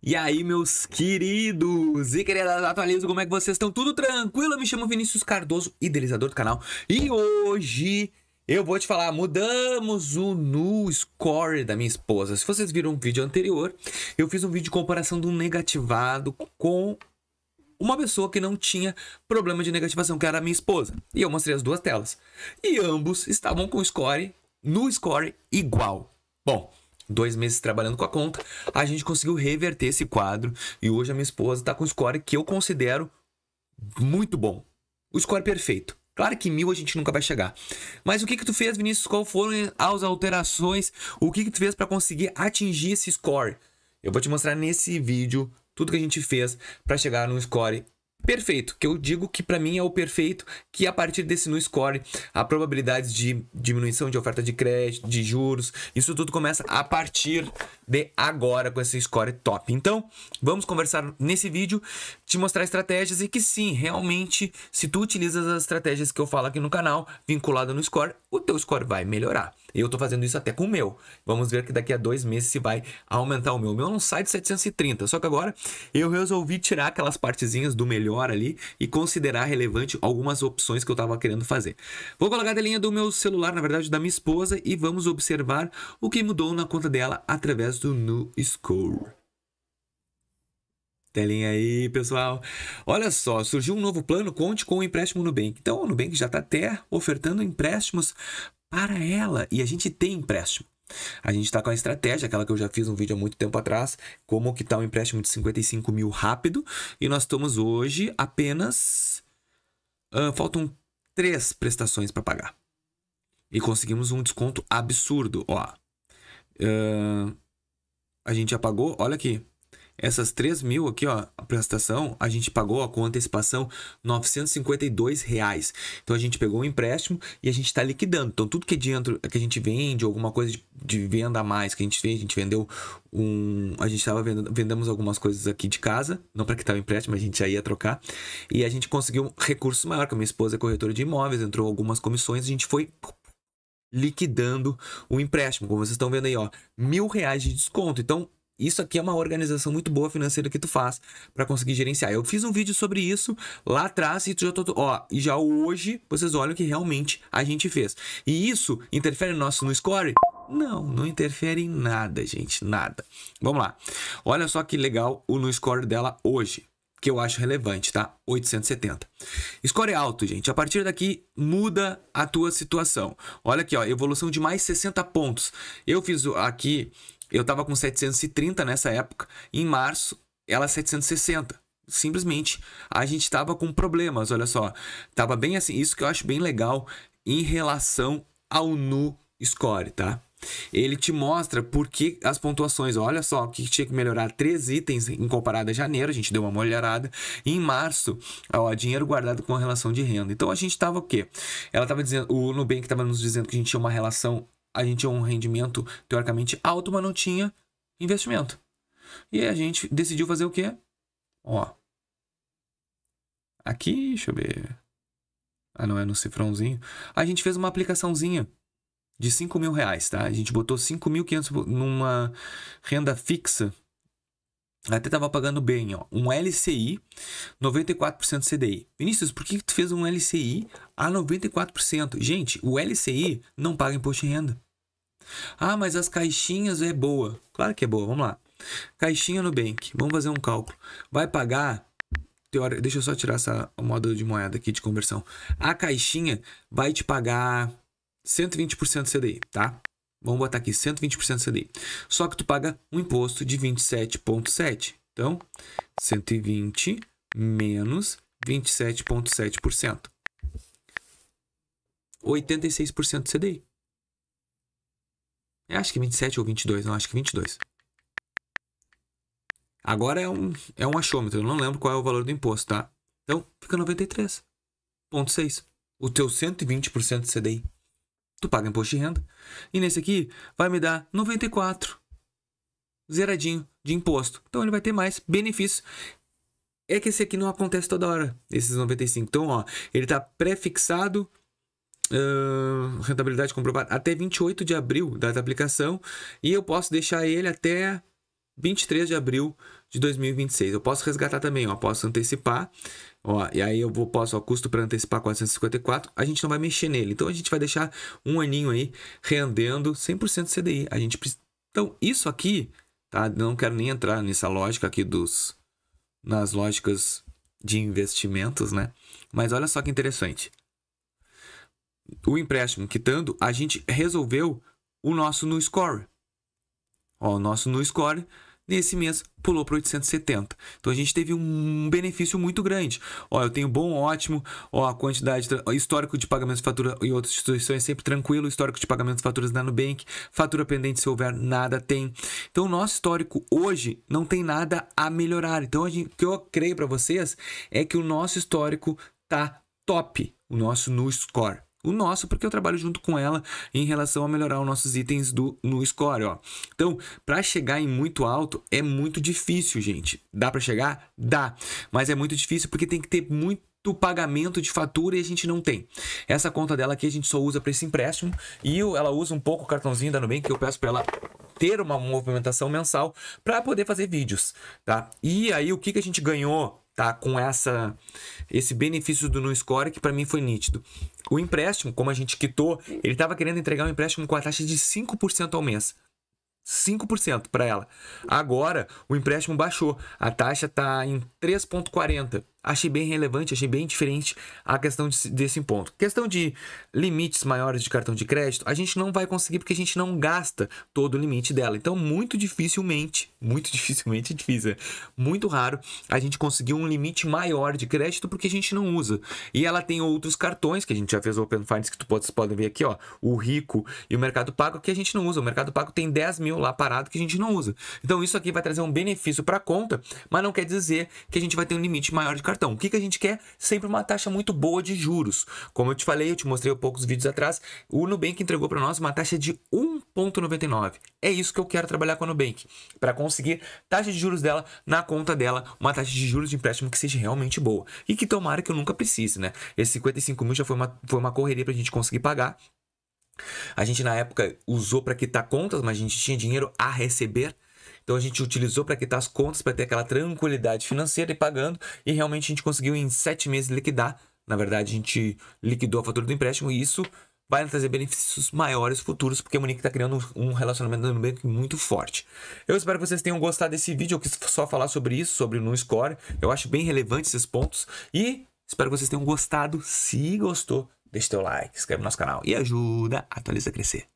E aí, meus queridos e queridas, atualizo, como é que vocês estão? Tudo tranquilo? Eu me chamo Vinícius Cardoso, idealizador do canal. E hoje eu vou te falar, mudamos o Nu Score da minha esposa. Se vocês viram o vídeo anterior, eu fiz um vídeo de comparação do negativado com uma pessoa que não tinha problema de negativação, que era a minha esposa. E eu mostrei as duas telas. E ambos estavam com o score, no score igual. Bom, 2 meses trabalhando com a conta, a gente conseguiu reverter esse quadro e hoje a minha esposa está com um score que eu considero muito bom. O score perfeito. Claro que 1000 a gente nunca vai chegar. Mas o que tu fez, Vinícius? Qual foram as alterações? O que tu fez para conseguir atingir esse score? Eu vou te mostrar nesse vídeo tudo que a gente fez para chegar no score perfeito, que eu digo que para mim é o perfeito, que a partir desse no score, a probabilidade de diminuição de oferta de crédito, de juros, isso tudo começa a partir de agora com esse score top. Então, vamos conversar nesse vídeo, te mostrar estratégias e que sim, realmente, se tu utilizas as estratégias que eu falo aqui no canal, vinculada no score, o teu score vai melhorar. Eu tô fazendo isso até com o meu. Vamos ver que daqui a 2 meses se vai aumentar o meu. O meu não sai de 730, só que agora eu resolvi tirar aquelas partezinhas do melhor ali e considerar relevante algumas opções que eu tava querendo fazer. Vou colocar a telinha do meu celular, na verdade da minha esposa, e vamos observar o que mudou na conta dela através do Nu Score. Telinha aí, pessoal. Olha só, surgiu um novo plano, conte com o empréstimo Nubank. Então, o Nubank já está até ofertando empréstimos para ela. E a gente tem empréstimo. A gente está com a estratégia, aquela que eu já fiz um vídeo há muito tempo atrás, como que está um empréstimo de 55 mil rápido. E nós estamos hoje apenas... faltam 3 prestações para pagar. E conseguimos um desconto absurdo. Ó, a gente já pagou, olha aqui. Essas 3 mil aqui, ó, a prestação, a gente pagou ó, com antecipação R$952. Então a gente pegou um empréstimo e a gente está liquidando. Então tudo que dentro que a gente vende, alguma coisa de venda a mais que a gente fez, a gente vendeu a gente estava vendemos algumas coisas aqui de casa, não para quitar o empréstimo, a gente já ia trocar. E a gente conseguiu um recurso maior, que a minha esposa é corretora de imóveis, entrou algumas comissões, a gente foi liquidando o empréstimo. Como vocês estão vendo aí, ó, R$1.000 de desconto. Então isso aqui é uma organização muito boa financeira que tu faz para conseguir gerenciar. Eu fiz um vídeo sobre isso lá atrás e e já hoje vocês olham que realmente a gente fez. E isso interfere no score? Não, não interfere em nada, gente, nada. Vamos lá. Olha só que legal o no score dela hoje, que eu acho relevante, tá? 870. Score alto, gente. A partir daqui muda a tua situação. Olha aqui, ó, evolução de mais 60 pontos. Eu fiz aqui, eu tava com 730 nessa época. Em março, ela 760. Simplesmente, a gente tava com problemas, olha só. Tava bem assim, isso que eu acho bem legal em relação ao Nu Score, tá? Ele te mostra por que as pontuações, olha só, que tinha que melhorar 3 itens em comparado a janeiro, a gente deu uma olhada. E em março, ó, dinheiro guardado com a relação de renda. Então a gente tava o quê? Ela tava dizendo, o Nubank tava nos dizendo que a gente tinha uma relação, a gente tinha um rendimento teoricamente alto, mas não tinha investimento. E a gente decidiu fazer o quê? Ó. Aqui, deixa eu ver. Ah, não é no cifrãozinho. A gente fez uma aplicaçãozinha de R$5.000, tá? A gente botou 5.500 numa renda fixa. Até tava pagando bem, ó. Um LCI, 94% CDI. Vinícius, por que tu fez um LCI a 94%? Gente, o LCI não paga imposto de renda. Ah, mas as caixinhas é boa. Claro que é boa, vamos lá. Caixinha Nubank, vamos fazer um cálculo. Vai pagar... Deixa eu só tirar essa moda de moeda aqui de conversão. A caixinha vai te pagar 120% CDI, tá? Vamos botar aqui 120% CDI. Só que tu paga um imposto de 27,7%. Então, 120 menos 27,7%. 86% de CDI. Eu acho que 27 ou 22, não, acho que 22. Agora é um achômetro, eu não lembro qual é o valor do imposto, tá? Então, fica 93,6. O teu 120% de CDI. Tu paga imposto de renda. E nesse aqui vai me dar 94. Zeradinho de imposto. Então ele vai ter mais benefício. É que esse aqui não acontece toda hora, esses 95. Então, ó, ele tá pré-fixado, rentabilidade comprovada, até 28 de abril da aplicação. E eu posso deixar ele até 23 de abril de 2026. Eu posso resgatar também, ó, posso antecipar, ó, e aí eu posso, ó, custo para antecipar 454, a gente não vai mexer nele. Então a gente vai deixar um aninho aí rendendo 100% CDI. Então isso aqui, tá? Não quero nem entrar nessa lógica aqui nas lógicas de investimentos, né? Mas olha só que interessante. O empréstimo quitando, a gente resolveu o nosso no score. Ó, o nosso no score nesse mês pulou para 870. Então a gente teve um benefício muito grande. Ó, eu tenho bom, ótimo, ó, a quantidade, histórico de pagamentos de fatura e outras instituições sempre tranquilo, histórico de pagamentos de faturas da Nubank, fatura pendente se houver, nada tem. Então o nosso histórico hoje não tem nada a melhorar. Então o que eu creio para vocês é que o nosso histórico tá top, o nosso no score. O nosso, porque eu trabalho junto com ela em relação a melhorar os nossos itens no score, ó. Então, para chegar em muito alto é muito difícil, gente. Dá para chegar? Dá. Mas é muito difícil porque tem que ter muito pagamento de fatura e a gente não tem. Essa conta dela aqui a gente só usa para esse empréstimo e ela usa um pouco o cartãozinho da Nubank que eu peço para ela ter uma movimentação mensal para poder fazer vídeos, tá? E aí o que a gente ganhou, tá, com esse benefício do no score que para mim foi nítido. O empréstimo, como a gente quitou, ele estava querendo entregar um empréstimo com a taxa de 5% ao mês. 5% para ela. Agora, o empréstimo baixou. A taxa está em 3,40. Achei bem relevante, achei bem diferente a questão desse ponto. Questão de limites maiores de cartão de crédito, a gente não vai conseguir porque a gente não gasta todo o limite dela. Então, muito dificilmente é difícil, muito raro a gente conseguir um limite maior de crédito porque a gente não usa. E ela tem outros cartões que a gente já fez o Open Finance, que vocês podem ver aqui, ó, o Rico e o Mercado Pago, que a gente não usa. O Mercado Pago tem 10 mil lá parado que a gente não usa. Então, isso aqui vai trazer um benefício para a conta, mas não quer dizer que a gente vai ter um limite maior de cartão. O que a gente quer? Sempre uma taxa muito boa de juros. Como eu te falei, eu te mostrei há poucos vídeos atrás, o Nubank entregou para nós uma taxa de 1,99. É isso que eu quero trabalhar com a Nubank, para conseguir taxa de juros dela na conta dela, uma taxa de juros de empréstimo que seja realmente boa. E que tomara que eu nunca precise, né? Esse 55 mil já foi uma correria para a gente conseguir pagar. A gente na época usou para quitar contas, mas a gente tinha dinheiro a receber. Então a gente utilizou para quitar as contas, para ter aquela tranquilidade financeira e pagando. E realmente a gente conseguiu em 7 meses liquidar. Na verdade, a gente liquidou a fatura do empréstimo e isso vai trazer benefícios maiores futuros, porque a Monique está criando um relacionamento no Nubank muito forte. Eu espero que vocês tenham gostado desse vídeo. Eu quis só falar sobre isso, sobre o no score. Eu acho bem relevante esses pontos. E espero que vocês tenham gostado. Se gostou, deixa teu like, inscreve no nosso canal e ajuda a Atualiza a crescer.